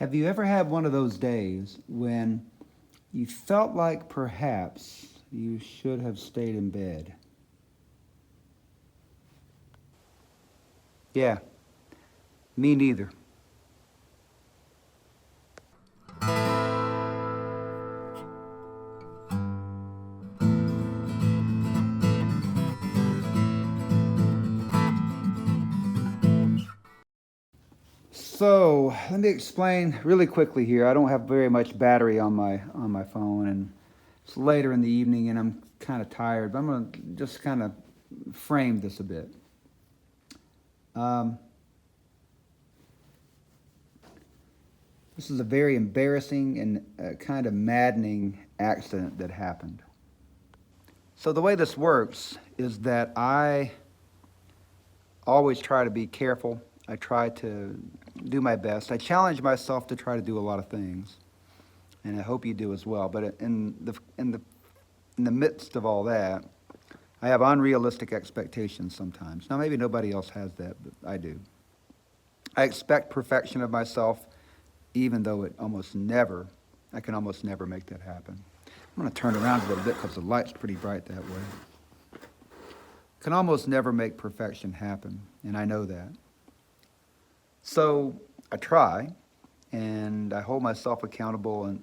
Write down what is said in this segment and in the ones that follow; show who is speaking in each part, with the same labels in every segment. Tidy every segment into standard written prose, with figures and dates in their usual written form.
Speaker 1: Have you ever had one of those days when you felt like perhaps you should have stayed in bed? Yeah, me neither. So let me explain really quickly here. I don't have very much battery on my phone, and it's later in the evening, and I'm kind of tired. But I'm gonna just kind of frame this a bit. Um, this is a very embarrassing and kind of maddening accident that happened. So the way this works is that I always try to be careful. I try to do my best. I challenge myself to try to do a lot of things, and I hope you do as well. But in the midst of all that, I have unrealistic expectations sometimes. Now, maybe nobody else has that, but I do. I expect perfection of myself, even though I can almost never make that happen. I'm going to turn around a little bit because the light's pretty bright that way. Can almost never make perfection happen, and I know that. So I try, and I hold myself accountable, and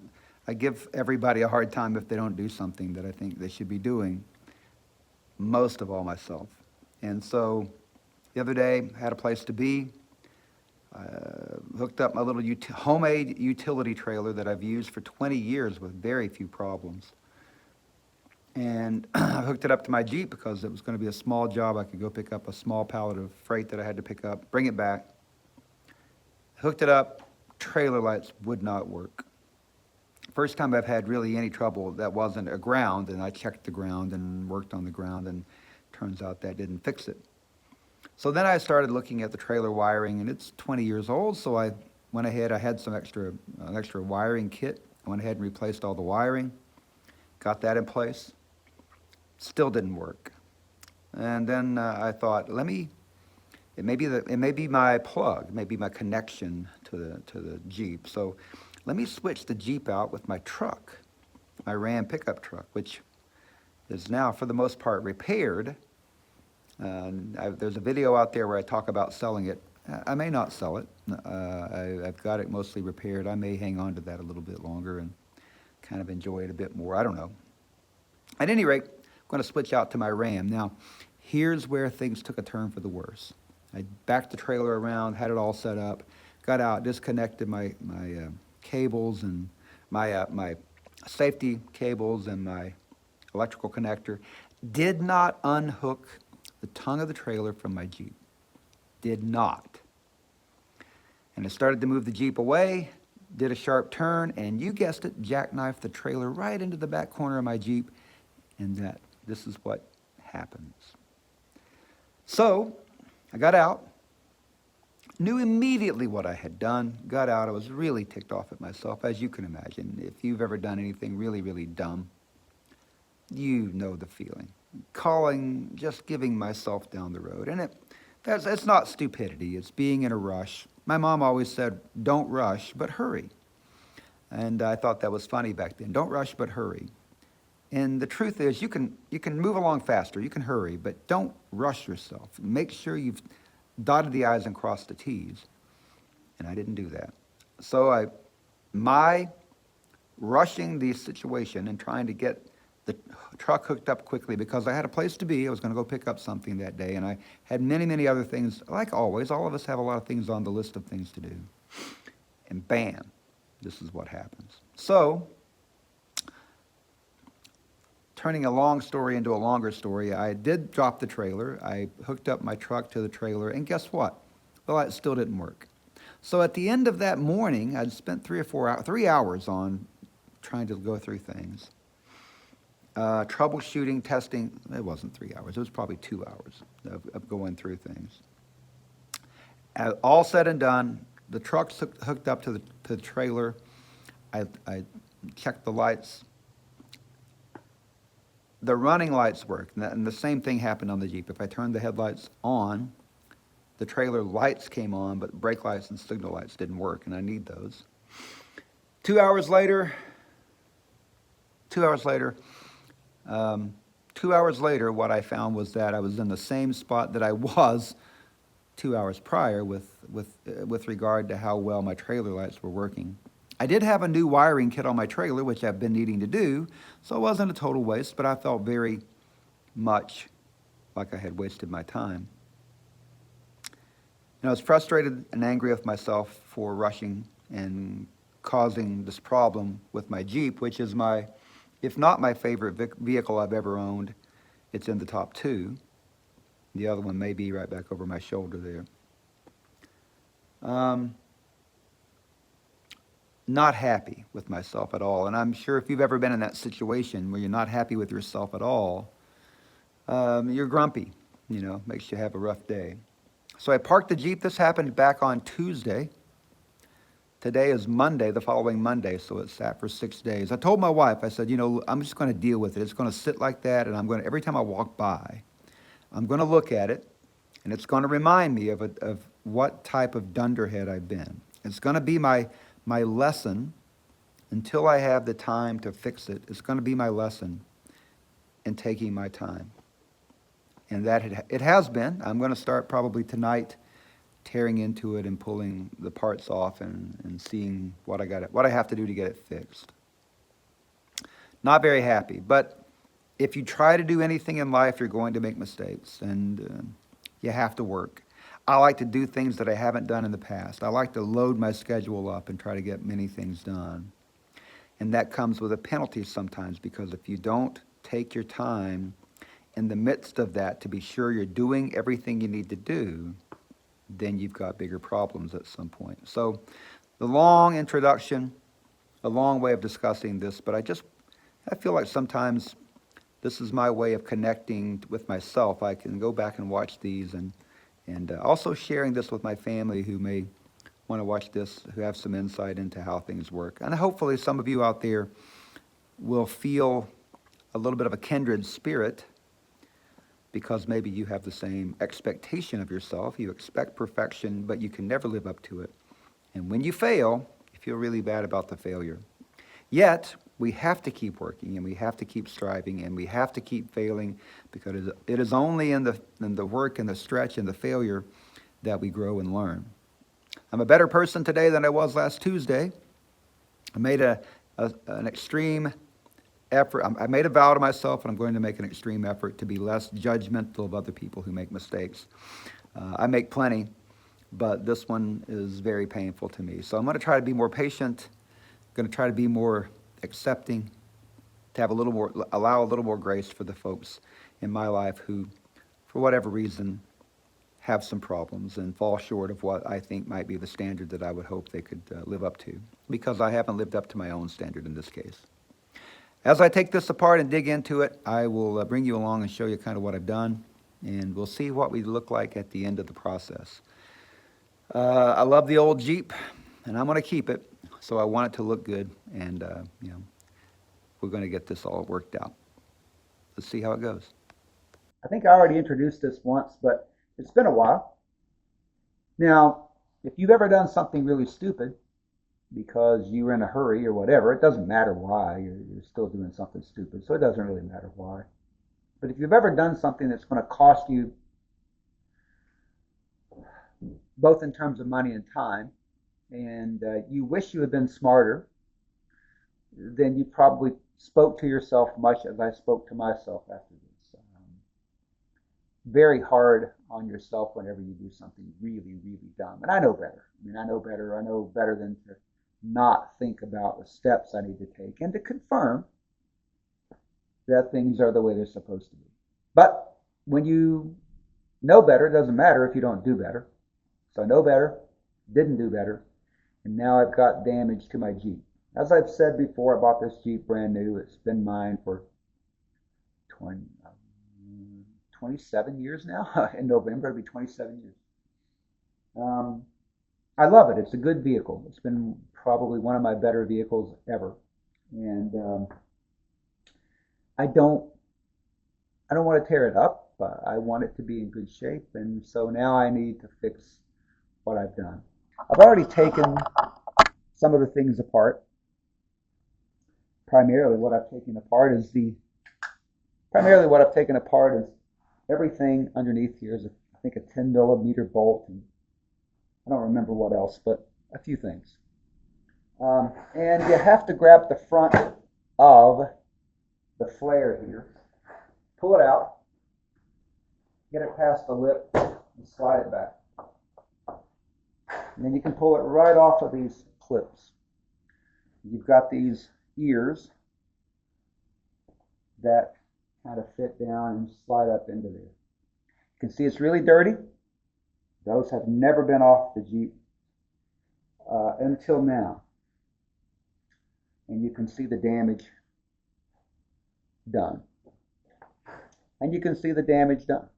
Speaker 1: I give everybody a hard time if they don't do something that I think they should be doing, most of all myself. And so the other day, I had a place to be, hooked up my little homemade utility trailer that I've used for 20 years with very few problems. And I hooked it up to my Jeep because it was going to be a small job. I could go pick up a small pallet of freight that I had to pick up, bring it back. Hooked it up, trailer lights would not work. First time I've had really any trouble that wasn't a ground, and I checked the ground and worked on the ground, and turns out that didn't fix it. So then I started looking at the trailer wiring, and it's 20 years old, so I went ahead, I had an extra wiring kit. I went ahead and replaced all the wiring, got that in place. Still didn't work. And then I thought, it may be my plug, it may be my connection to the Jeep. So let me switch the Jeep out with my truck, my Ram pickup truck, which is now for the most part repaired. There's a video out there where I talk about selling it. I may not sell it. I've got it mostly repaired. I may hang on to that a little bit longer and kind of enjoy it a bit more. I don't know. At any rate, I'm going to switch out to my Ram. Now, here's where things took a turn for the worse. I backed the trailer around, had it all set up, got out, disconnected my cables and my safety cables and my electrical connector. Did not unhook the tongue of the trailer from my Jeep. Did not. And I started to move the Jeep away, did a sharp turn, and you guessed it, jackknifed the trailer right into the back corner of my Jeep, and this is what happens. So I got out, knew immediately what I had done, got out. I was really ticked off at myself, as you can imagine. If you've ever done anything really, really dumb, you know the feeling. Just giving myself down the road. And it's not stupidity, it's being in a rush. My mom always said, don't rush, but hurry. And I thought that was funny back then. Don't rush, but hurry. And the truth is, you can move along faster, you can hurry, but don't rush yourself. Make sure you've dotted the I's and crossed the T's. And I didn't do that. So my rushing the situation and trying to get the truck hooked up quickly because I had a place to be. I was going to go pick up something that day, and I had many, many other things. Like always, all of us have a lot of things on the list of things to do. And bam, this is what happens. So, turning a long story into a longer story, I did drop the trailer. I hooked up my truck to the trailer, and guess what? The light still didn't work. So at the end of that morning, I'd spent 3 hours on trying to go through things. Troubleshooting, testing. It wasn't 3 hours. It was probably 2 hours of going through things. All said and done, the truck's hooked up to the trailer. I checked the lights. The running lights worked, and the same thing happened on the Jeep. If I turned the headlights on, the trailer lights came on, but brake lights and signal lights didn't work, and I need those. 2 hours later, 2 hours later, um, 2 hours later, what I found was that I was in the same spot that I was 2 hours prior with regard to how well my trailer lights were working. I did have a new wiring kit on my trailer, which I've been needing to do, so it wasn't a total waste, but I felt very much like I had wasted my time. And I was frustrated and angry with myself for rushing and causing this problem with my Jeep, which is my, if not my favorite vehicle I've ever owned, it's in the top two. The other one may be right back over my shoulder there. Not happy with myself at all. And I'm sure if you've ever been in that situation where you're not happy with yourself at all, you're grumpy, makes you have a rough day. So I parked the Jeep. This happened back on Tuesday. Today is Monday, the following Monday, so it sat for 6 days. I told my wife, I said, I'm just going to deal with it. It's going to sit like that, and every time I walk by, I'm going to look at it, and it's going to remind me of what type of dunderhead I've been. It's going to be my lesson until I have the time to fix it. It's going to be my lesson in taking my time. And that it has been. I'm going to start probably tonight tearing into it and pulling the parts off and seeing what I have to do to get it fixed. Not very happy, but if you try to do anything in life, you're going to make mistakes, and you have to work. I like to do things that I haven't done in the past. I like to load my schedule up and try to get many things done. And that comes with a penalty sometimes, because if you don't take your time in the midst of that to be sure you're doing everything you need to do, then you've got bigger problems at some point. So the long introduction, a long way of discussing this, but I feel like sometimes this is my way of connecting with myself. I can go back and watch these and also sharing this with my family who may want to watch this, who have some insight into how things work. And hopefully some of you out there will feel a little bit of a kindred spirit, because maybe you have the same expectation of yourself. You expect perfection, but you can never live up to it. And when you fail, you feel really bad about the failure. Yet, we have to keep working, and we have to keep striving, and we have to keep failing, because it is only in the work and the stretch and the failure that we grow and learn. I'm a better person today than I was last Tuesday. I made an extreme effort. I made a vow to myself, and I'm going to make an extreme effort to be less judgmental of other people who make mistakes. I make plenty, but this one is very painful to me. So I'm going to try to be more patient. I'm going to try to be more accepting, to have allow a little more grace for the folks in my life who, for whatever reason, have some problems and fall short of what I think might be the standard that I would hope they could live up to, because I haven't lived up to my own standard in this case. As I take this apart and dig into it, I will bring you along and show you kind of what I've done, and we'll see what we look like at the end of the process. I love the old Jeep, and I'm going to keep it, so I want it to look good, and we're going to get this all worked out. Let's see how it goes. I think I already introduced this once, but it's been a while. Now, if you've ever done something really stupid, because you were in a hurry or whatever, it doesn't matter why, you're still doing something stupid, so it doesn't really matter why. But if you've ever done something that's going to cost you, both in terms of money and time, and you wish you had been smarter, then you probably spoke to yourself much as I spoke to myself after this. Very hard on yourself whenever you do something really, really dumb. And I know better. I know better than to not think about the steps I need to take and to confirm that things are the way they're supposed to be. But when you know better, it doesn't matter if you don't do better. So I know better, didn't do better, and now I've got damage to my Jeep. As I've said before, I bought this Jeep brand new. It's been mine for 27 years now. In November, it'll be 27 years. I love it. It's a good vehicle. It's been probably one of my better vehicles ever. And I don't want to tear it up, but I want it to be in good shape. And so now I need to fix what I've done. I've already taken some of the things apart. primarily what I've taken apart is everything underneath here is, I think, a 10 millimeter bolt, and I don't remember what else, but a few things. And you have to grab the front of the flare here, pull it out, get it past the lip, and slide it back. And then you can pull it right off of these clips. You've got these ears that kind of fit down and slide up into there. You can see it's really dirty. Those have never been off the Jeep until now. And you can see the damage done. And you can see the damage done.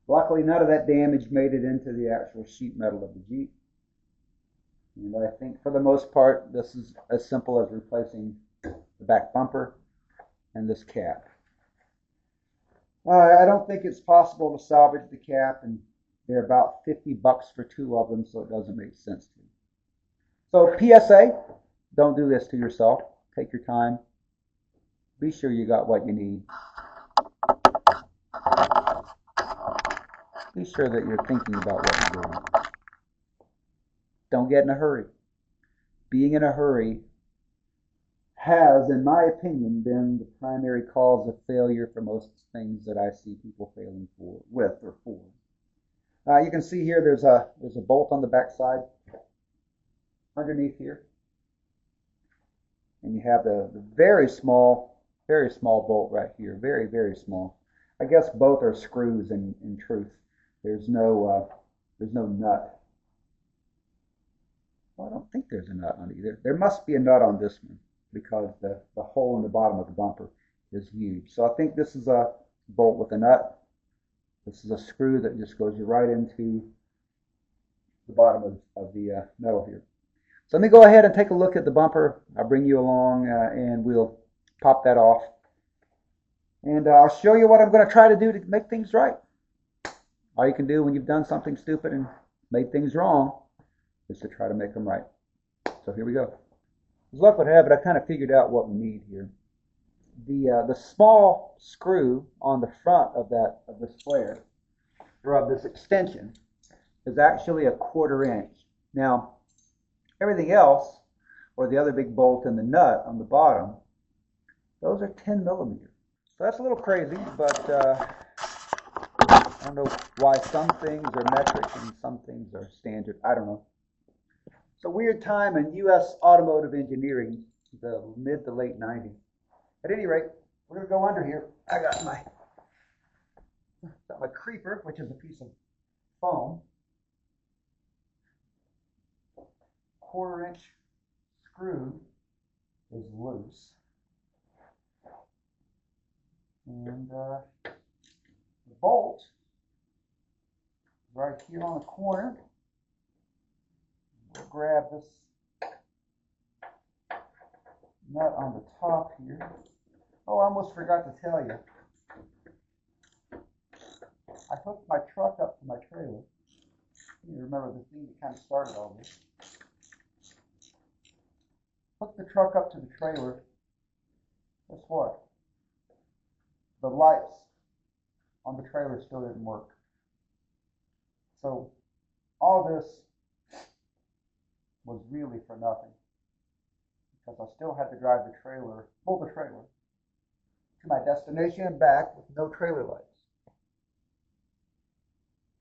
Speaker 1: Luckily, none of that damage made it into the actual sheet metal of the Jeep. And I think for the most part, this is as simple as replacing the back bumper and this cap. I don't think it's possible to salvage the cap, and they're about $50 for two of them, so it doesn't make sense to me. So PSA, don't do this to yourself. Take your time. Be sure you got what you need. Be sure that you're thinking about what you're doing. Don't get in a hurry. Being in a hurry has, in my opinion, been the primary cause of failure for most things that I see people failing with. You can see here there's a bolt on the back side underneath here. And you have the very small bolt right here. Very, very small. I guess both are screws in truth. There's no nut. Well, I don't think there's a nut on either. There must be a nut on this one because the hole in the bottom of the bumper is huge. So I think this is a bolt with a nut. This is a screw that just goes right into the bottom of the metal here. So let me go ahead and take a look at the bumper. I'll bring you along and we'll pop that off. And I'll show you what I'm going to try to do to make things right. All you can do when you've done something stupid and made things wrong is to try to make them right. So here we go. As luck would have it, I kind of figured out what we need here. The small screw on the front of this flare, or of this extension, is actually a 1/4 inch. Now, everything else, or the other big bolt and the nut on the bottom, those are 10 millimeters. So that's a little crazy, but I don't know why some things are metric and some things are standard. I don't know. It's a weird time in U.S. automotive engineering, the mid to late 90s. At any rate, we're going to go under here. I got my creeper, which is a piece of foam. 1/4 inch screw is loose. And the bolt right here on the corner. We'll grab this nut on the top here. Oh, I almost forgot to tell you. I hooked my truck up to my trailer. You remember the thing that kind of started all this. Hooked the truck up to the trailer. Guess what? The lights on the trailer still didn't work. So all this was really for nothing, because I still had to drive the trailer, pull the trailer to my destination and back with no trailer lights.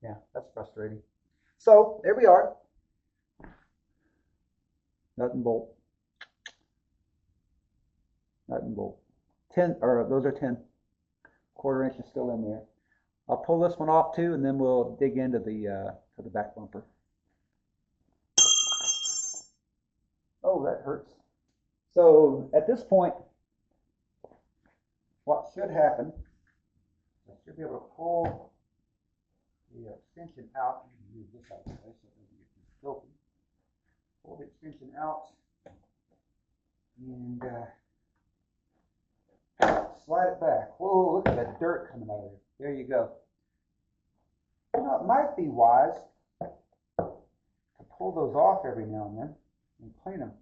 Speaker 1: Yeah, that's frustrating. So there we are. Nut and bolt. Nut and bolt. 10, or those are 10. 1/4 inch is still in there. I'll pull this one off too, and then we'll dig into the to the back bumper. Oh, that hurts. So at this point, what should happen, I should be able to pull the extension out. Use this out of the way so it doesn't get too filthy. Pull the extension out and slide it back. Whoa, look at that dirt coming out of there. There you go. You know, it might be wise to pull those off every now and then and clean them.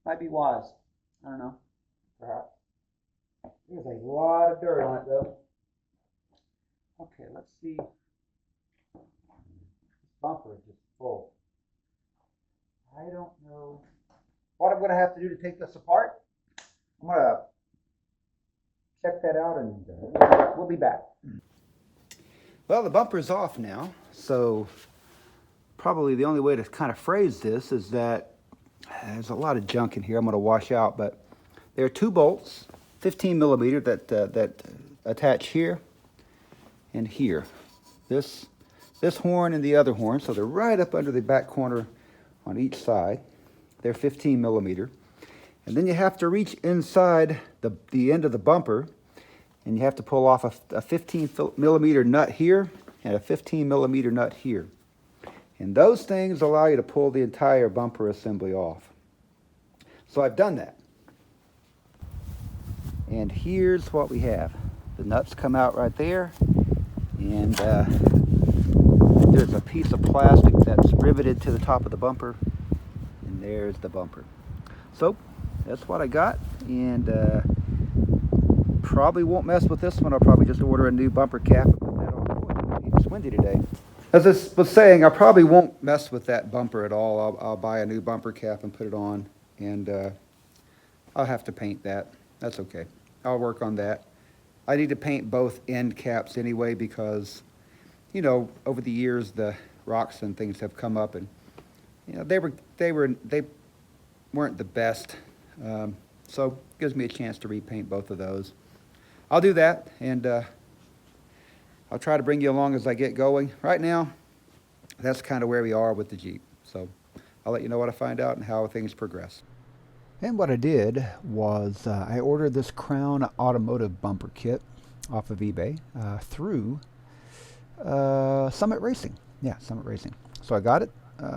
Speaker 1: Might be wise. I don't know. Perhaps. There's a lot of dirt on it though. Okay, let's see. This bumper is just full. I don't know what I'm going to have to do to take this apart. I'm going to check that out and we'll be back. Well, the bumper's off now, so probably the only way to kind of phrase this is that there's a lot of junk in here I'm going to wash out, but there are 2 bolts, 15 millimeter that attach here and here. This horn and the other horn, so they're right up under the back corner on each side. They're 15 millimeter. And then you have to reach inside the end of the bumper, and you have to pull off a 15 millimeter nut here and a 15 millimeter nut here. And those things allow you to pull the entire bumper assembly off. So I've done that. And here's what we have. The nuts come out right there, and there's a piece of plastic that's riveted to the top of the bumper, and there's the bumper. So that's what I got, and probably won't mess with this one. I'll probably just order a new bumper cap and put that on. It's windy today. As I was saying, I probably won't mess with that bumper at all. I'll buy a new bumper cap and put it on, and I'll have to paint that. That's okay. I'll work on that. I need to paint both end caps anyway because, you know, over the years the rocks and things have come up, and you know they weren't the best. So it gives me a chance to repaint both of those. I'll do that, and I'll try to bring you along as I get going. Right now, that's kind of where we are with the Jeep. So I'll let you know what I find out and how things progress. And what I did was I ordered this Crown Automotive bumper kit off of eBay through Summit Racing. Yeah, Summit Racing. So I got it.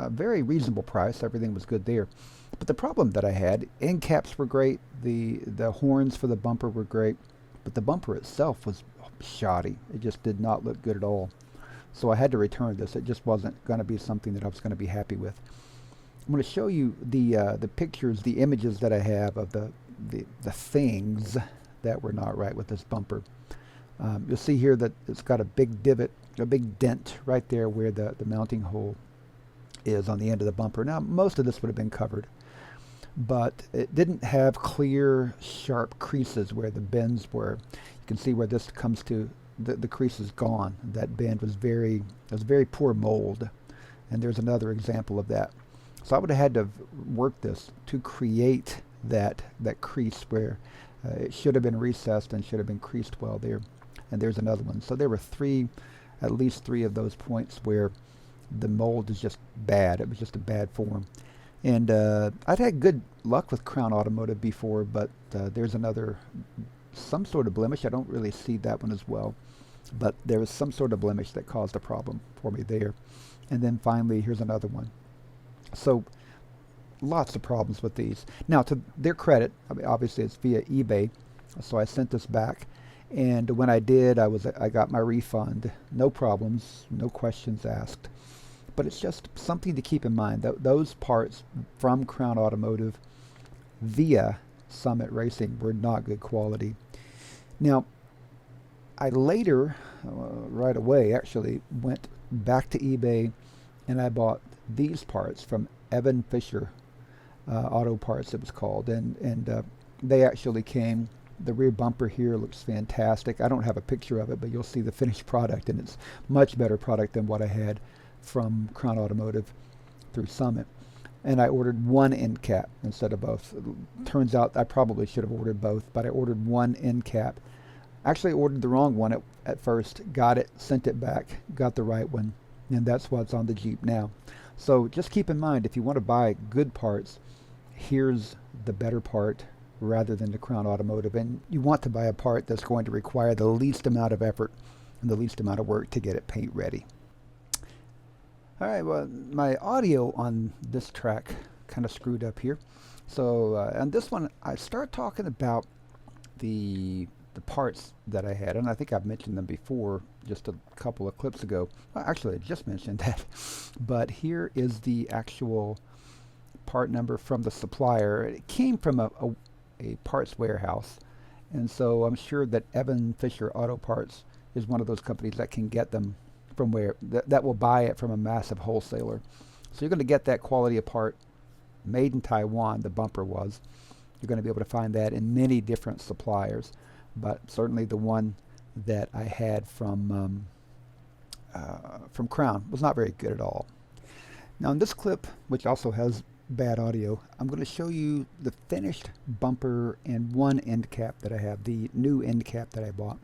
Speaker 1: Very reasonable price. Everything was good there. But the problem that I had, end caps were great. The horns for the bumper were great. But the bumper itself was shoddy. It just did not look good at all. So I had to return this. It just wasn't going to be something that I was going to be happy with. I'm going to show you the pictures, the images that I have of the things that were not right with this bumper. You'll see here that it's got a big divot, a big dent right there where the mounting hole is on the end of the bumper. Now, most of this would have been covered, but it didn't have clear, sharp creases where the bends were. You can see where this comes to, the crease is gone. That bend was very poor mold, and there's another example of that. So I would have had to work this to create that crease where it should have been recessed and should have been creased well there. And there's another one. So there were at least three of those points where the mold is just bad. It was just a bad form. And I'd had good luck with Crown Automotive before, but there's some sort of blemish. I don't really see that one as well, but there was some sort of blemish that caused a problem for me there. And then finally, here's another one. So lots of problems with these. Now, to their credit, I mean, obviously it's via eBay, so I sent this back, and when I did, I got my refund. No problems, no questions asked. But it's just something to keep in mind. Those parts from Crown Automotive via Summit Racing were not good quality. Now, I later, right away actually, went back to eBay and I bought these parts from Evan Fisher Auto Parts, it was called, and they actually came. The rear bumper here looks fantastic. I don't have a picture of it, but you'll see the finished product, and it's much better product than what I had from Crown Automotive through Summit. And I ordered one end cap instead of both. Turns out I probably should have ordered both, but I ordered one end cap. Actually ordered the wrong one at first, got it, sent it back, got the right one, and that's what's on the Jeep now. So just keep in mind, if you want to buy good parts, here's the better part rather than the Crown Automotive. And you want to buy a part that's going to require the least amount of effort and the least amount of work to get it paint ready. All right, well, my audio on this track kind of screwed up here. So on this one, I start talking about the parts that I had, and I think I've mentioned them before just a couple of clips ago. Well, actually, I just mentioned that. But here is the actual
Speaker 2: part number from the supplier. It came from a parts warehouse, and so I'm sure that Evan Fisher Auto Parts is one of those companies that can get them from where that will buy it from a massive wholesaler. So you're going to get that quality of part made in Taiwan. The bumper was. You're going to be able to find that in many different suppliers, but certainly the one that I had from Crown was not very good at all. Now in this clip, which also has bad audio, I'm going to show you the finished bumper and one end cap that I have, the new end cap that I bought.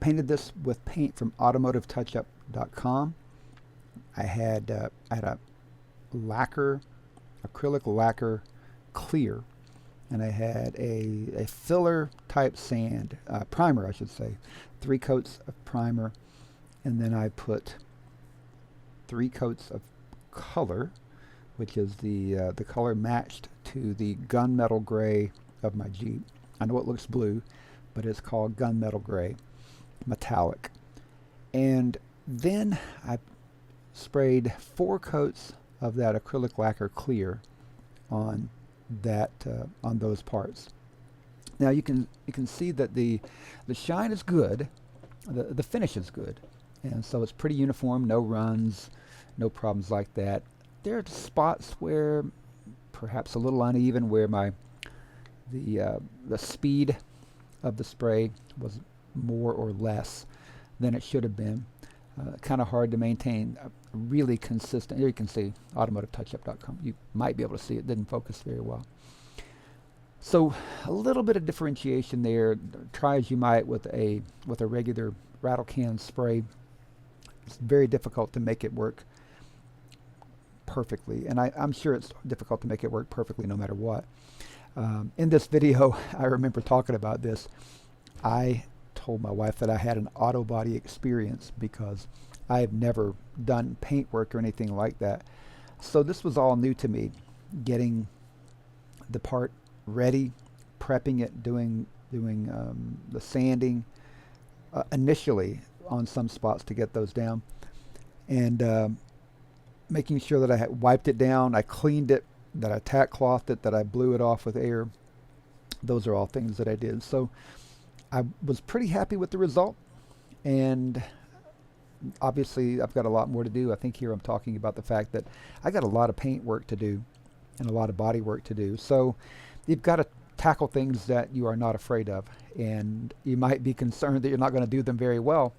Speaker 2: Painted this with paint from automotivetouchup.com. I had a lacquer, acrylic lacquer clear, and I had a filler type sand, primer I should say, 3 coats of primer, and then I put 3 coats of color, which is the color matched to the gunmetal gray of my Jeep. I know it looks blue, but it's called gunmetal gray, metallic. And then I sprayed 4 coats of that acrylic lacquer clear on on those parts. Now you can see that the shine is good, the finish is good, and so it's pretty uniform. No runs, no problems like that. There are spots where perhaps a little uneven, where the speed of the spray was more or less than it should have been. Kind of hard to maintain a really consistent. Here you can see automotivetouchup.com. You might be able to see it didn't focus very well. So a little bit of differentiation there. Try as you might with a regular rattle can spray. It's very difficult to make it work perfectly, and I'm sure it's difficult to make it work perfectly no matter what. In this video, I remember talking about this. I told my wife that I had an auto body experience because I have never done paint work or anything like that. So this was all new to me, getting the part ready, prepping it, doing the sanding initially on some spots to get those down, and making sure that I had wiped it down, I cleaned it, that I tack clothed it, that I blew it off with air. Those are all things that I did. So I was pretty happy with the result, and obviously I've got a lot more to do. I think here I'm talking about the fact that I got a lot of paint work to do and a lot of body work to do. So you've got to tackle things that you are not afraid of, and you might be concerned that you're not going to do them very well,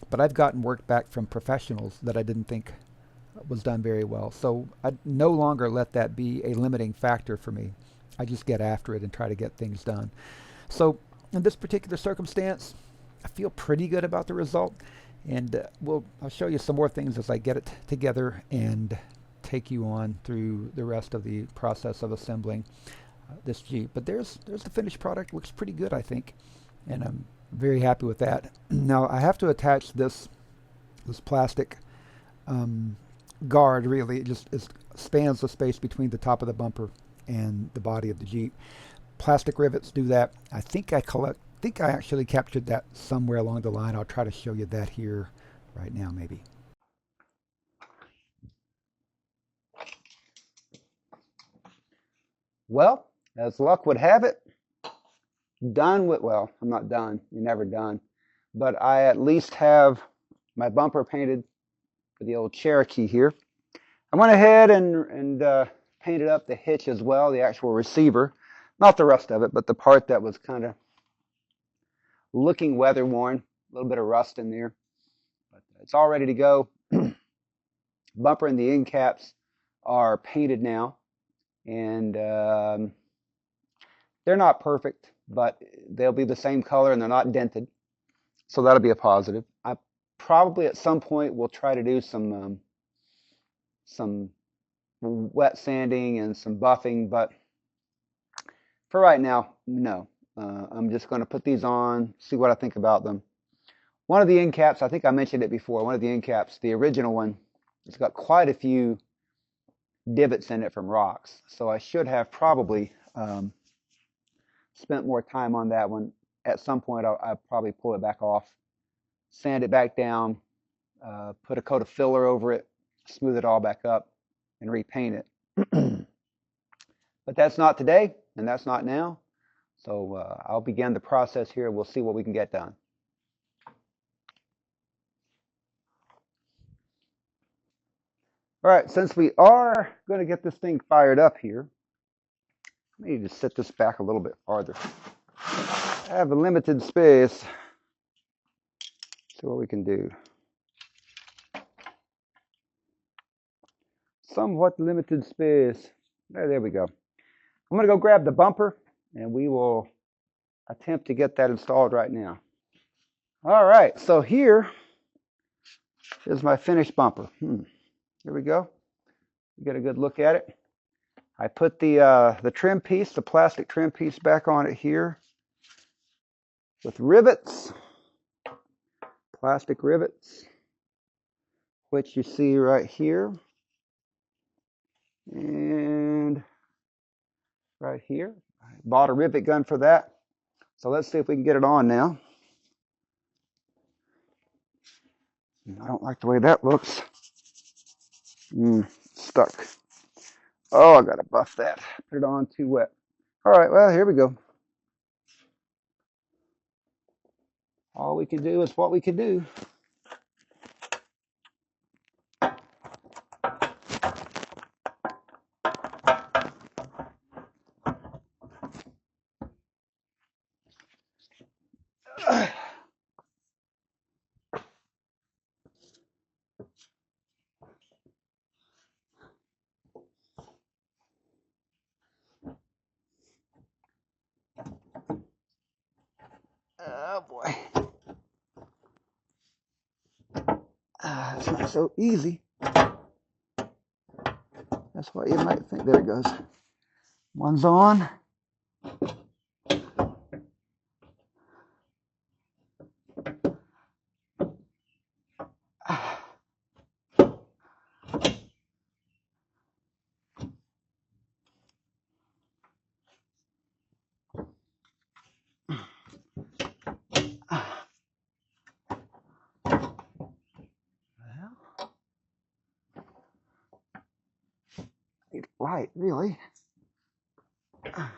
Speaker 2: but I've gotten work back from professionals that I didn't think was done very well. So I no longer let that be a limiting factor for me. I just get after it and try to get things done. So in this particular circumstance, I feel pretty good about the result, and I'll show you some more things as I get it together and take you on through the rest of the process of assembling this Jeep. But there's the finished product. Looks pretty good, I think, and I'm very happy with that. Now I have to attach this plastic guard. Really, it spans the space between the top of the bumper and the body of the Jeep. Plastic rivets do that. I think I actually captured that somewhere along the line. I'll try to show you that here right now, maybe. Well, as luck would have it, well, I'm not done. You're never done. But I at least have my bumper painted for the old Cherokee here. I went ahead and painted up the hitch as well, the actual receiver. Not the rest of it, but the part that was kind of looking weather worn, a little bit of rust in there. But it's all ready to go. Bumper and the end caps are painted now, and they're not perfect, but they'll be the same color and they're not dented, so that'll be a positive. I probably at some point will try to do some wet sanding and some buffing, but for right now, no. I'm just going to put these on, see what I think about them. One of the end caps, I think I mentioned it before, one of the end caps, the original one, it's got quite a few divots in it from rocks. So I should have probably spent more time on that one. At some point, I'll probably pull it back off, sand it back down, put a coat of filler over it, smooth it all back up, and repaint it.
Speaker 1: But that's not today, and that's not now. So I'll begin the process here. We'll see what we can get done. All right, since we are going to get this thing fired up here, I need to set this back a little bit farther. I have a limited space. See what we can do. Somewhat limited space. There we go. I'm going to go grab the bumper, and we will attempt to get that installed right now. All right, so here is my finished bumper. Here we go. Get a good look at it. I put the trim piece, the plastic trim piece, back on it here with rivets, plastic rivets, which you see right here and right here. I bought a rivet gun for that. So let's see if we can get it on now. I don't like the way that looks. Stuck. Oh, I gotta buff that. Put it on too wet. All right, well, here we go. All we can do is what we can do. Oh boy. It's not so easy. That's what you might think. There it goes. One's on. Light, really. I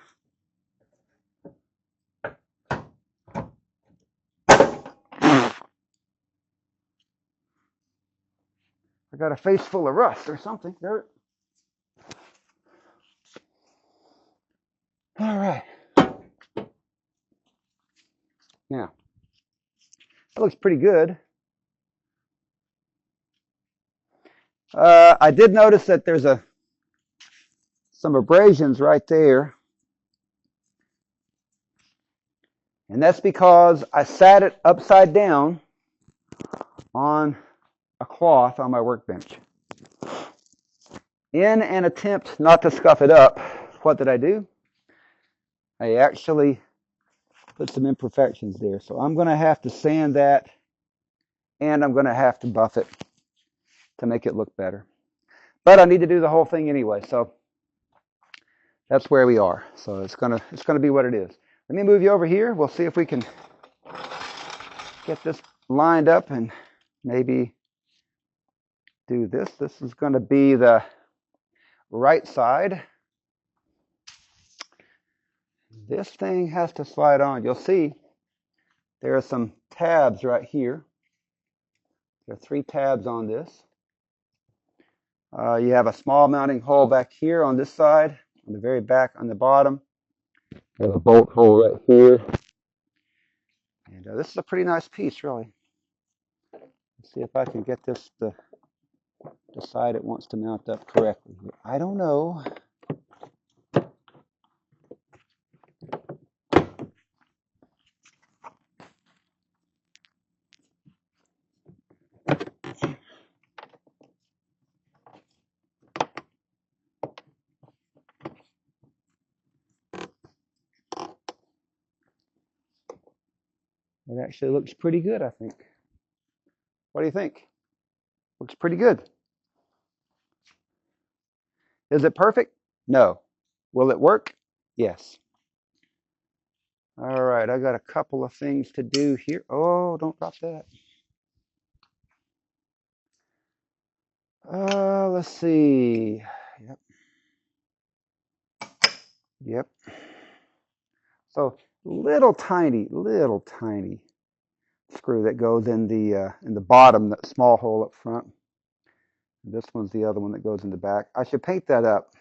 Speaker 1: got a face full of rust or something. Dirt. All right. Now, that looks pretty good. I did notice that there's some abrasions right there. And that's because I sat it upside down on a cloth on my workbench. In an attempt not to scuff it up, what did I do? I actually put some imperfections there. So I'm going to have to sand that, and I'm going to have to buff it to make it look better. But I need to do the whole thing anyway, so that's where we are. So it's gonna be what it is. Let me move you over here. We'll see if we can get this lined up and maybe do this. This is going to be the right side. This thing has to slide on. You'll see there are some tabs right here. There are 3 tabs on this. You have a small mounting hole back here on this side, on the very back on the bottom. You have a bolt hole right here. And this is a pretty nice piece, really. Let's see if I can get this to the side it wants to mount up correctly. I don't know. It actually looks pretty good, I think. What do you think? Looks pretty good. Is it perfect? No. Will it work? Yes. All right, I got a couple of things to do here. Oh, don't drop that. Let's see. Yep. Yep. So little tiny screw that goes in the bottom, that small hole up front. This one's the other one that goes in the back. I should paint that up.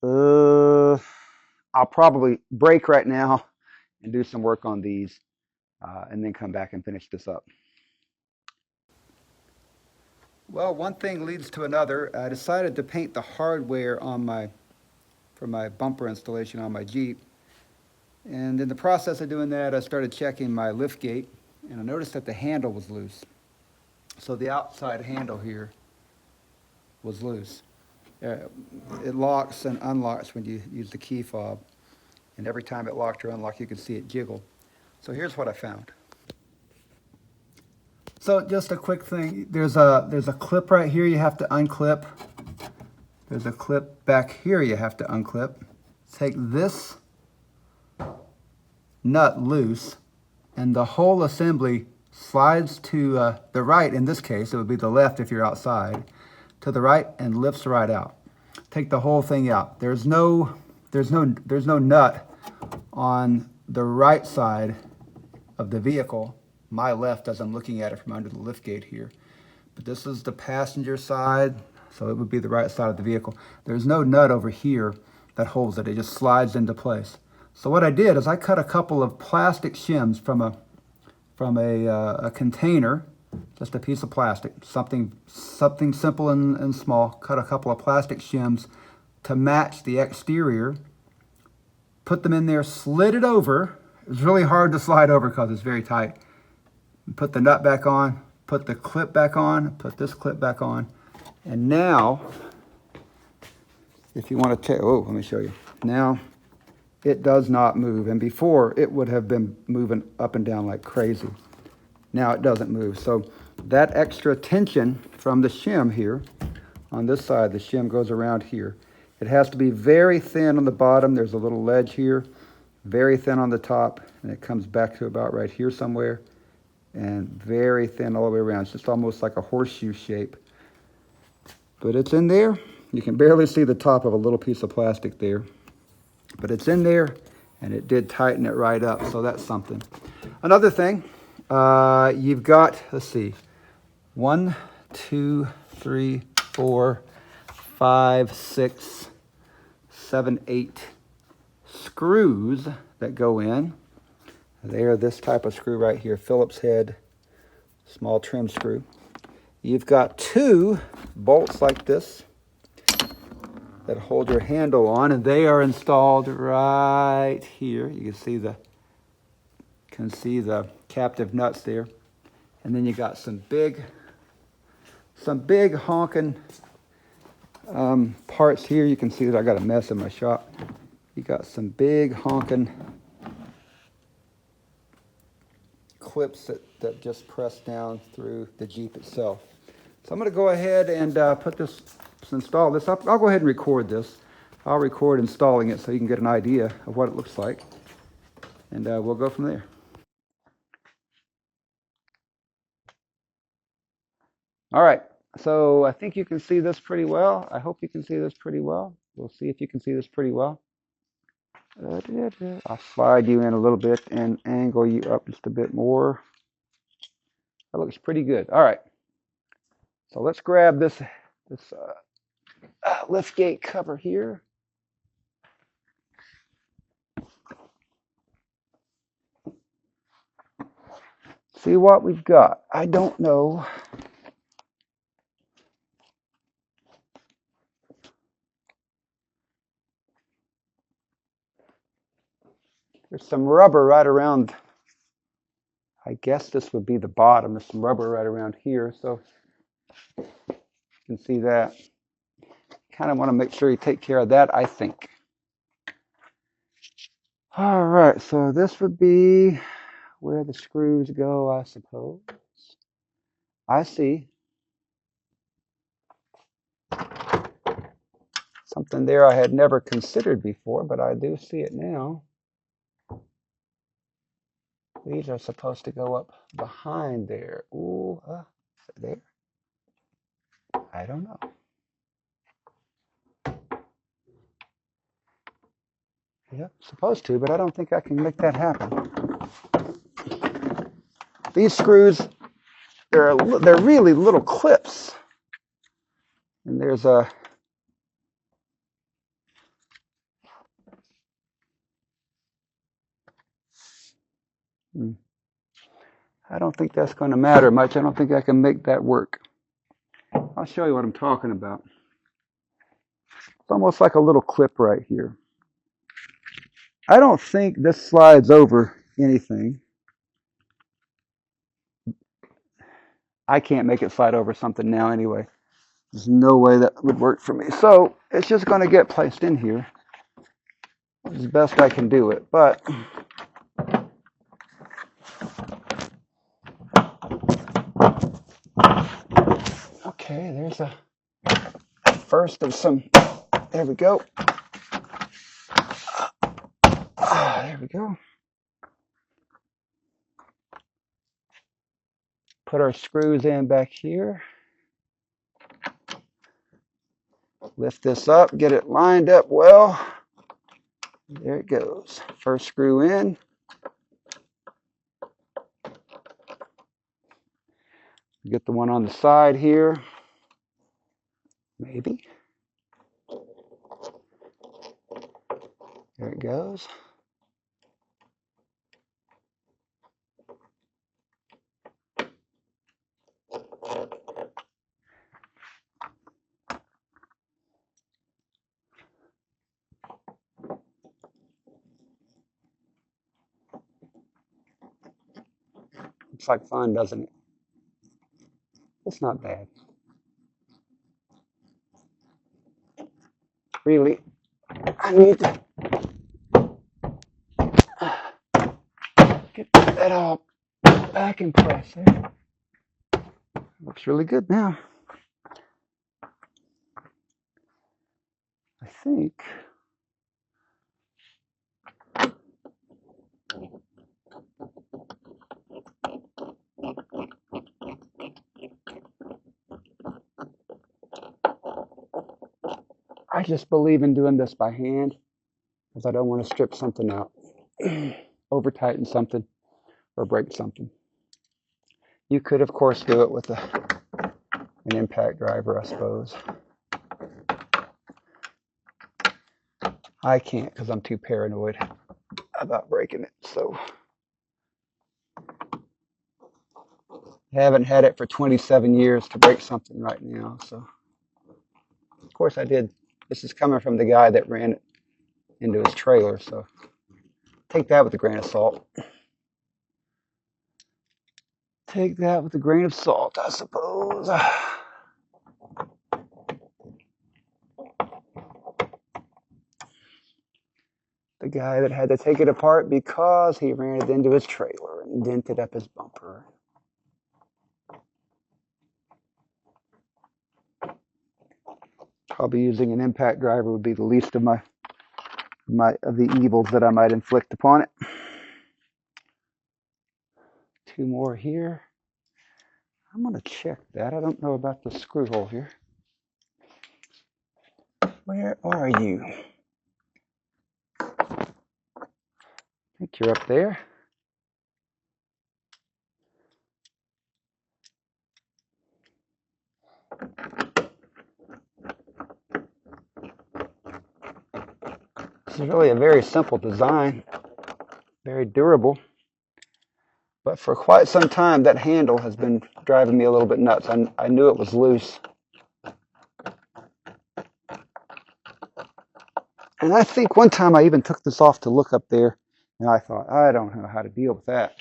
Speaker 1: I'll probably break right now and do some work on these, and then come back and finish this up. Well, one thing leads to another. I decided to paint the hardware for my bumper installation on my Jeep. And in the process of doing that, I started checking my lift gate, and I noticed that the handle was loose. So the outside handle here was loose. It locks and unlocks when you use the key fob. And every time it locked or unlocked, you could see it jiggle. So here's what I found. So just a quick thing. There's a clip right here you have to unclip. There's a clip back here you have to unclip. Take this nut loose, and the whole assembly slides to the right. In this case, it would be the left if you're outside, to the right, and lifts right out. Take the whole thing out. There's no nut on the right side of the vehicle, my left as I'm looking at it from under the lift gate here. But this is the passenger side, so it would be the right side of the vehicle. There's no nut over here that holds it. It just slides into place. So what I did is I cut a couple of plastic shims from a container, just a piece of plastic, something simple and small. Cut a couple of plastic shims to match the exterior. Put them in there, slid it over. It was really hard to slide over because it's very tight. Put the nut back on, put the clip back on, put this clip back on. And now, if you want to take, let me show you. Now, it does not move. And before, it would have been moving up and down like crazy. Now it doesn't move. So that extra tension from the shim here, on this side, the shim goes around here. It has to be very thin on the bottom. There's a little ledge here, very thin on the top, and it comes back to about right here somewhere, and very thin all the way around. It's just almost like a horseshoe shape. But it's in there. You can barely see the top of a little piece of plastic there. But it's in there, and it did tighten it right up, so that's something. Another thing, you've got, let's see, 1, 2, 3, 4, 5, 6, 7, 8 screws that go in. They are this type of screw right here, Phillips head, small trim screw. You've got 2 bolts like this that hold your handle on, and they are installed right here. You can see the captive nuts there. And then you got some big honking parts here. You can see that I got a mess in my shop. You got some big honking clips that just press down through the Jeep itself. So I'm going to go ahead and install this. I'll go ahead and record this. I'll record installing it so you can get an idea of what it looks like. And we'll go from there. All right, so I think you can see this pretty well. I hope you can see this pretty well. We'll see if you can see this pretty well. I'll slide you in a little bit and angle you up just a bit more. That looks pretty good. All right, so let's grab this lift gate cover here. See what we've got. I don't know. There's some rubber right around, I guess this would be the bottom. There's some rubber right around here, so you can see that. Kind of want to make sure you take care of that, I think. All right, so this would be where the screws go, I suppose. I see something there I had never considered before, but I do see it now. These are supposed to go up behind there. Ooh, there. I don't know.
Speaker 2: Yep, supposed to, but I don't think I can make that happen. These screws, they're really little clips. And there's a I don't think that's going to matter much. I don't think I can make that work. I'll show you what I'm talking about. It's almost like a little clip right here. I don't think this slides over anything. I can't make it slide over something now anyway. There's no way that would work for me. So it's just going to get placed in here as best I can do it. But okay, there's a first of some. There we go. There we go. Put our screws in back here. Lift this up, get it lined up well. There it goes. First screw in. Get the one on the side here. Maybe. There it goes. Looks like fun, doesn't it? It's not bad. Really, I need to get that all back in place there. Looks really good now. I think. I just believe in doing this by hand because I don't want to strip something out, over tighten something, or break something. You could, of course, do it with an impact driver, I suppose. I can't because I'm too paranoid about breaking it. So I haven't had it for 27 years to break something right now. So of course I did. This is coming from the guy that ran it into his trailer. So take that with a grain of salt. Take that with a grain of salt, I suppose. The guy that had to take it apart because he ran it into his trailer and dented up his bumper. Probably using an impact driver would be the least of the evils that I might inflict upon it. Two more here. I'm going to check that. I don't know about the screw hole here. Where are you? I think you're up there. This is really a very simple design, very durable. But for quite some time, that handle has been driving me a little bit nuts. I knew it was loose. And I think one time I even took this off to look up there, and I thought, I don't know how to deal with that.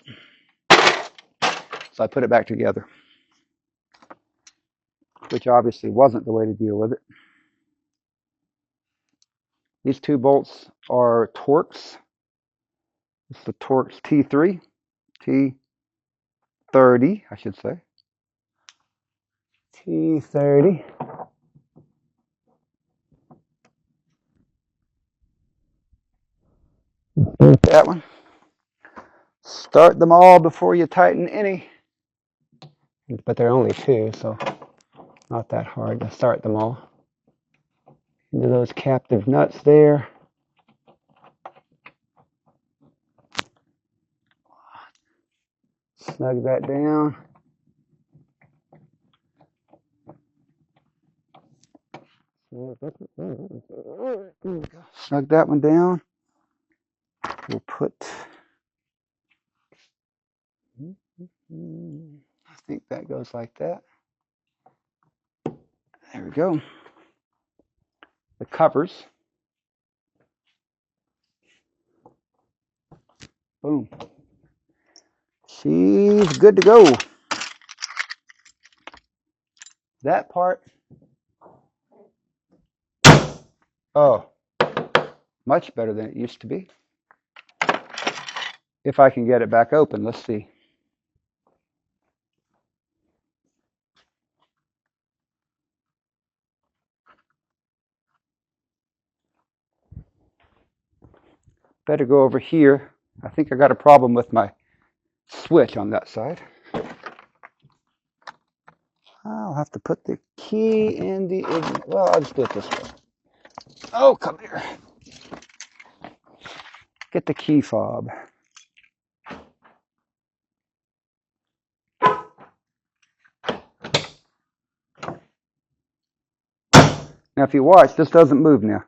Speaker 2: So I put it back together, which obviously wasn't the way to deal with it. These two bolts are Torx. It's the Torx T3, T30, I should say. T30. That one. Start them all before you tighten any. But there are only two, so not that hard to start them all. Into those captive nuts there.
Speaker 1: snug that down. Snug that one down. We'll put, I think that goes like that. There we go. The covers. Boom. She's good to go. That part, oh, much better than it used to be. If I can get it back open, let's see. Better go over here. I think I got a problem with my switch on that side. I'll have to put the key in the ignition. Well, I'll just do it this way. Oh, come here. Get the key fob. Now, if you watch, this doesn't move now.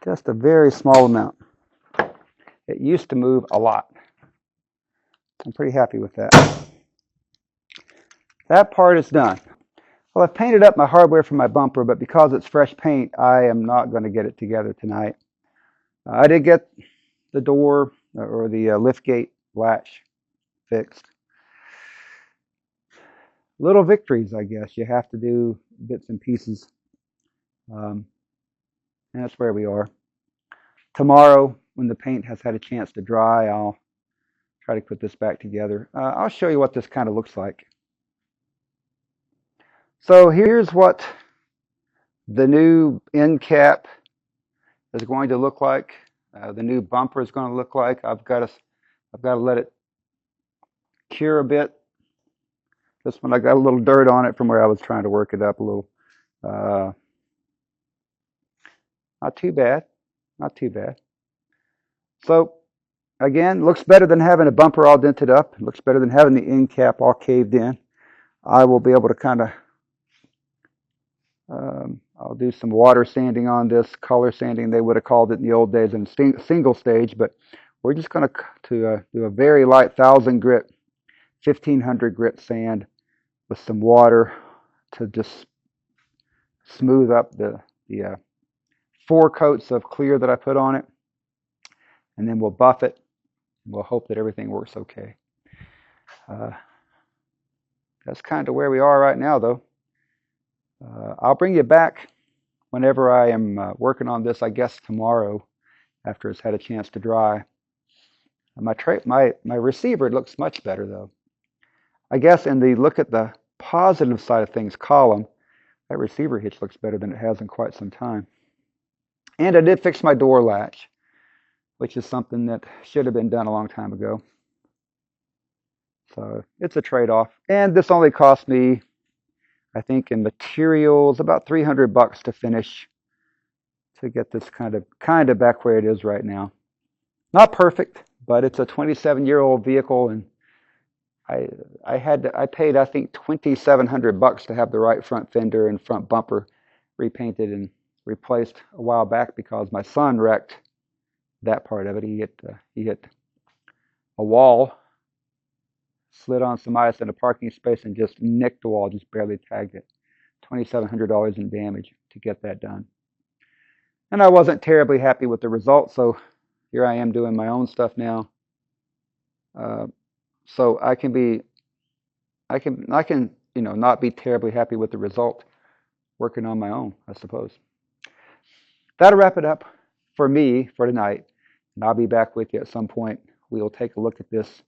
Speaker 1: Just a very small amount. It used to move a lot. I'm pretty happy with that. That part is done. Well, I've painted up my hardware for my bumper, but because it's fresh paint, I am not going to get it together tonight. I did get the door or the lift gate latch fixed. Little victories, I guess. You have to do bits and pieces. And that's where we are. Tomorrow, when the paint has had a chance to dry, I'll try to put this back together. I'll show you what this kind of looks like. So here's what the new end cap is going to look like. The new bumper is going to look like. I've got to let it cure a bit. This one, I got a little dirt on it from where I was trying to work it up a little. Not too bad. Not too bad. So, again, looks better than having a bumper all dented up. It looks better than having the end cap all caved in. I will be able to kind of, I'll do some water sanding on this, color sanding, they would have called it in the old days, in single stage, but we're just going to do a very light 1,000 grit, 1,500 grit sand with some water to just smooth up the 4 coats of clear that I put on it, and then we'll buff it. We'll hope that everything works okay. That's kind of where we are right now, though. I'll bring you back whenever I am working on this, I guess tomorrow, after it's had a chance to dry. My receiver looks much better, though. I guess in the look at the positive side of things column, that receiver hitch looks better than it has in quite some time. And I did fix my door latch, which is something that should have been done a long time ago. So it's a trade-off. And this only cost me, I think, in materials, about $300 to finish, to get this kind of back where it is right now. Not perfect, but it's a 27-year-old vehicle, and I paid, I think, $2,700 to have the right front fender and front bumper repainted and replaced a while back because my son wrecked that part of it. He hit a wall, slid on some ice in a parking space, and just nicked the wall, just barely tagged it. $2,700 in damage to get that done. And I wasn't terribly happy with the result, so here I am doing my own stuff now. So I can not be terribly happy with the result working on my own, I suppose. That'll wrap it up for me for tonight, and I'll be back with you at some point. We'll take a look at this,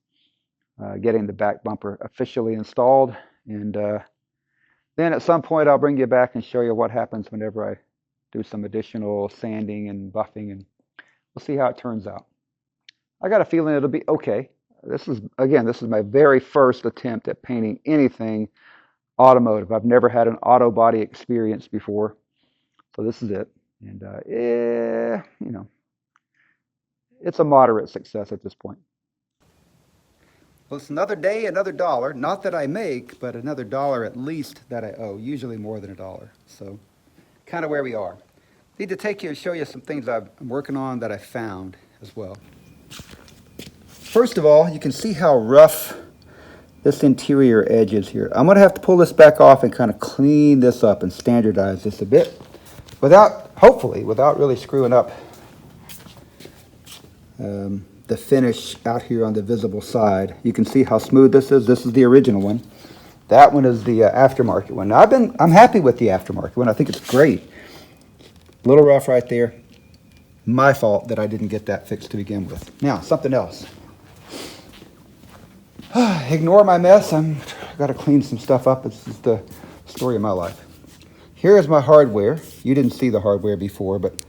Speaker 1: getting the back bumper officially installed, and then at some point I'll bring you back and show you what happens whenever I do some additional sanding and buffing, and we'll see how it turns out. I got a feeling it'll be okay. This is my very first attempt at painting anything automotive. I've never had an auto body experience before, so this is it. And it's a moderate success at this point. Well, it's another day, another dollar. Not that I make, but another dollar at least that I owe, usually more than a dollar. So kind of where we are. Need to take you and show you some things I'm working on that I found as well. First of all, you can see how rough this interior edge is here. I'm going to have to pull this back off and kind of clean this up and standardize this a bit hopefully, without really screwing up the finish out here on the visible side. You can see how smooth this is. This is the original one. That one is the aftermarket one. Now, I'm happy with the aftermarket one. I think it's great. A little rough right there. My fault that I didn't get that fixed to begin with. Now, something else. Ignore my mess. I got to clean some stuff up. This is the story of my life. Here is my hardware. You didn't see the hardware before, but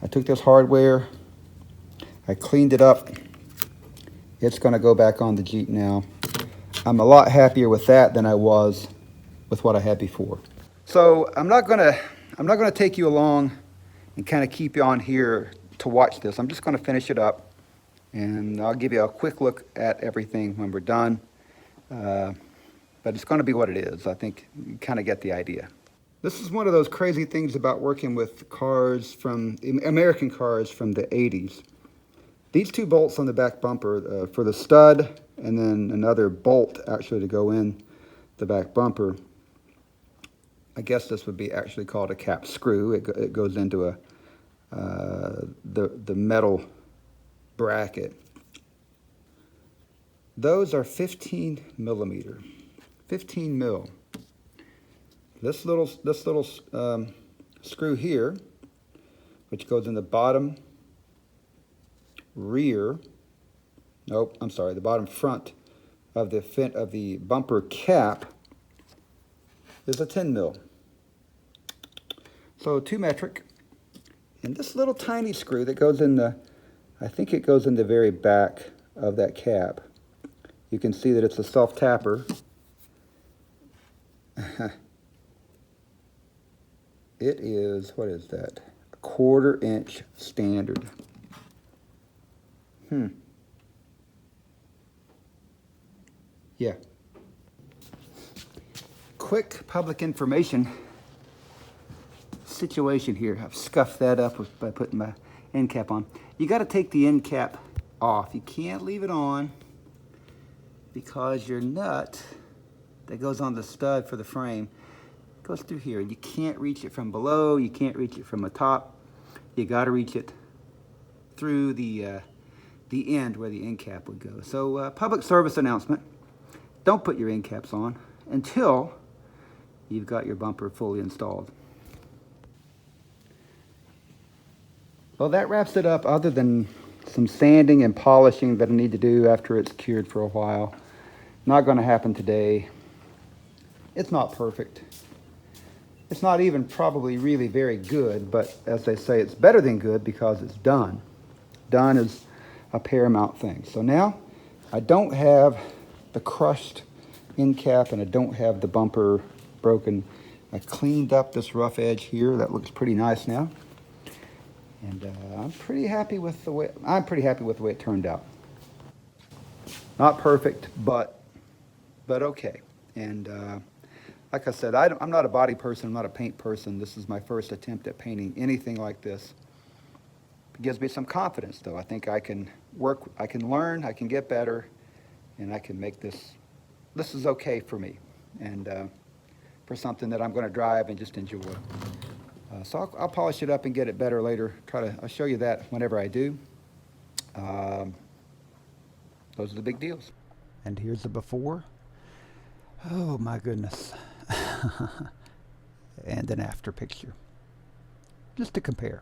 Speaker 1: I took this hardware, I cleaned it up. It's going to go back on the Jeep now. I'm a lot happier with that than I was with what I had before. So I'm not going to take you along and kind of keep you on here to watch this. I'm just going to finish it up, and I'll give you a quick look at everything when we're done. But it's going to be what it is. I think you kind of get the idea. This is one of those crazy things about working with cars from American cars from the 80s. These two bolts on the back bumper for the stud, and then another bolt actually to go in the back bumper. I guess this would be actually called a cap screw. It goes into the metal bracket. Those are 15 millimeter, 15 mil. This little screw here, which goes in the bottom rear, nope, I'm sorry, the bottom front of the bumper cap, is a 10 mil. So 2 metric. And this little tiny screw that goes in I think it goes in the very back of that cap. You can see that it's a self-tapper. It is, what is that? A 1/4 inch standard. Yeah. Quick public information situation here. I've scuffed that up by putting my end cap on. You got to take the end cap off. You can't leave it on because your nut that goes on the stud for the frame goes through here. You can't reach it from below. You can't reach it from the top. You got to reach it through the end where the end cap would go. So public service announcement. Don't put your end caps on until you've got your bumper fully installed. Well, that wraps it up, other than some sanding and polishing that I need to do after it's cured for a while. Not going to happen today. It's not perfect. It's not even probably really very good, but as they say, it's better than good because it's done. Done is a paramount thing. So now I don't have the crushed end cap and I don't have the bumper broken. I cleaned up this rough edge here. That looks pretty nice now. And I'm pretty happy with the way it turned out. Not perfect, but okay. And like I said, I'm not a body person. I'm not a paint person. This is my first attempt at painting anything like this. It gives me some confidence, though. I think I can work, I can learn, I can get better, and I can make this. This is okay for me, and for something that I'm going to drive and just enjoy. So I'll polish it up and get it better later. I'll show you that whenever I do. Those are the big deals.
Speaker 2: And here's the before. Oh my goodness. And an after picture. Just to compare.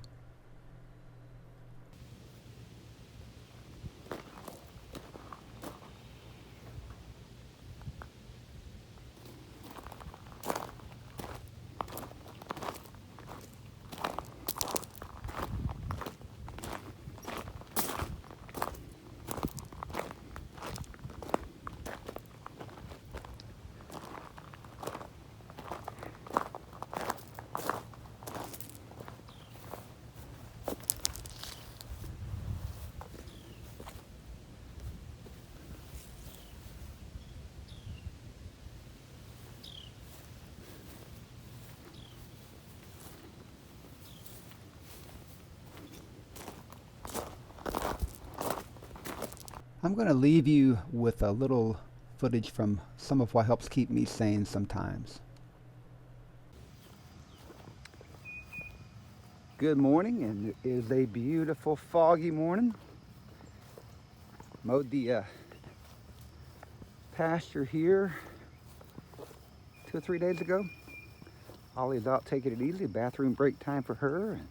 Speaker 2: I'm going to leave you with a little footage from some of what helps keep me sane sometimes. Good morning, and it is a beautiful foggy morning. Mowed the pasture here 2 or 3 days ago. Ollie's out taking it easy, bathroom break time for her. And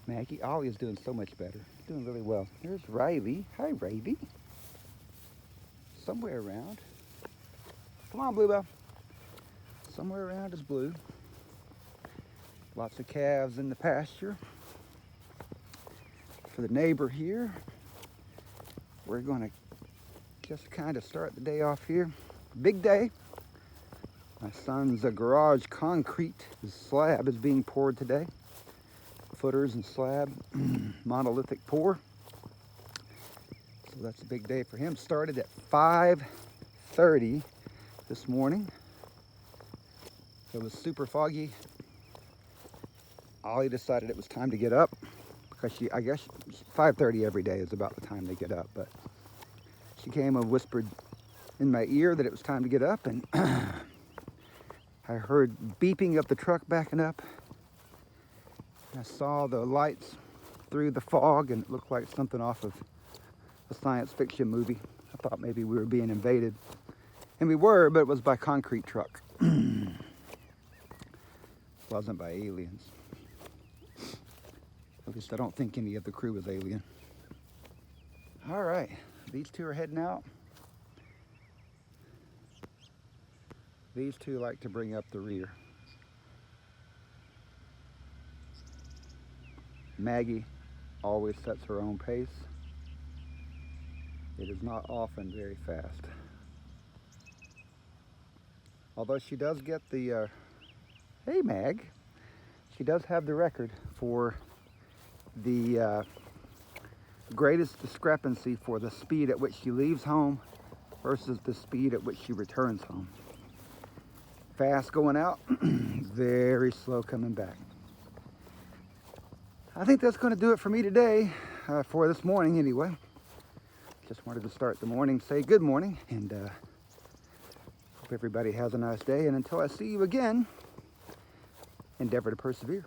Speaker 2: Maggie, Ollie is doing so much better, doing really well. There's Riley. Hi, Riley. Somewhere around. Come on, Bluebell. Somewhere around is Blue. Lots of calves in the pasture. For the neighbor here, we're going to just kind of start the day off here. Big day. My son's garage concrete slab is being poured today. Footers and slab, monolithic pour. So that's a big day for him. Started at 5:30 this morning. It was super foggy. Ollie decided it was time to get up because I guess 5:30 every day is about the time they get up. But she came and whispered in my ear that it was time to get up, and I heard beeping of the truck backing up. I saw the lights through the fog, and it looked like something off of a science fiction movie. I thought maybe we were being invaded. And we were, but it was by concrete truck. Wasn't by aliens. At least I don't think any of the crew was alien. All right, these two are heading out. These two like to bring up the rear. Maggie always sets her own pace. It is not often very fast. Although she does get the, hey Mag, she does have the record for the greatest discrepancy for the speed at which she leaves home versus the speed at which she returns home. Fast going out, very slow coming back. I think that's going to do it for me today, for this morning anyway. Just wanted to start the morning, say good morning, and hope everybody has a nice day. And until I see you again, endeavor to persevere.